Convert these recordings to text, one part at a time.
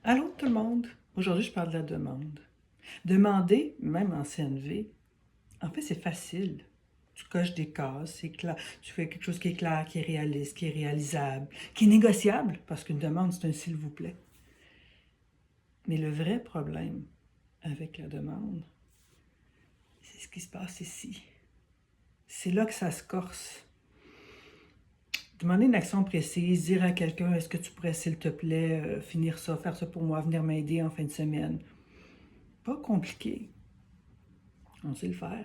Allô tout le monde! Aujourd'hui, je parle de la demande. Demander, même en CNV, en fait, c'est facile. Tu coches des cases, c'est clair. Tu fais quelque chose qui est clair, qui est réaliste, qui est réalisable, qui est négociable, parce qu'une demande, c'est un s'il vous plaît. Mais le vrai problème avec la demande, c'est ce qui se passe ici. C'est là que ça se corse. Demander une action précise, dire à quelqu'un, est-ce que tu pourrais, s'il te plaît, finir ça, faire ça pour moi, venir m'aider en fin de semaine. Pas compliqué. On sait le faire.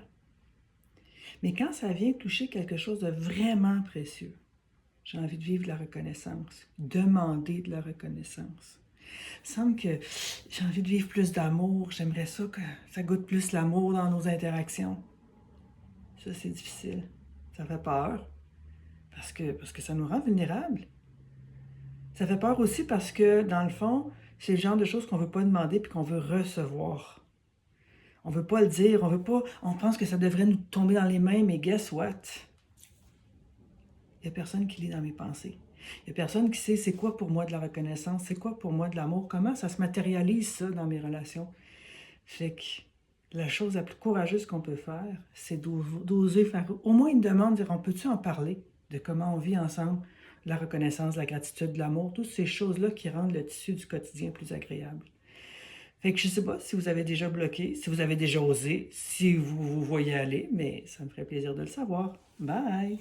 Mais quand ça vient toucher quelque chose de vraiment précieux, j'ai envie de vivre de la reconnaissance, demander de la reconnaissance. Il me semble que j'ai envie de vivre plus d'amour, j'aimerais ça que ça goûte plus l'amour dans nos interactions. Ça, c'est difficile. Ça fait peur, parce que ça nous rend vulnérables. Ça fait peur aussi parce que, dans le fond, c'est le genre de choses qu'on ne veut pas demander puis qu'on veut recevoir. On ne veut pas le dire, on pense que ça devrait nous tomber dans les mains, mais guess what? Il n'y a personne qui lit dans mes pensées. Il n'y a personne qui sait c'est quoi pour moi de la reconnaissance, c'est quoi pour moi de l'amour, comment ça se matérialise ça dans mes relations. Fait que la chose la plus courageuse qu'on peut faire, c'est d'oser faire au moins une demande, dire on peut-tu en parler de comment on vit ensemble, la reconnaissance, la gratitude, l'amour, toutes ces choses-là qui rendent le tissu du quotidien plus agréable. Fait que je ne sais pas si vous avez déjà bloqué, si vous avez déjà osé, si vous vous voyez aller, mais ça me ferait plaisir de le savoir. Bye!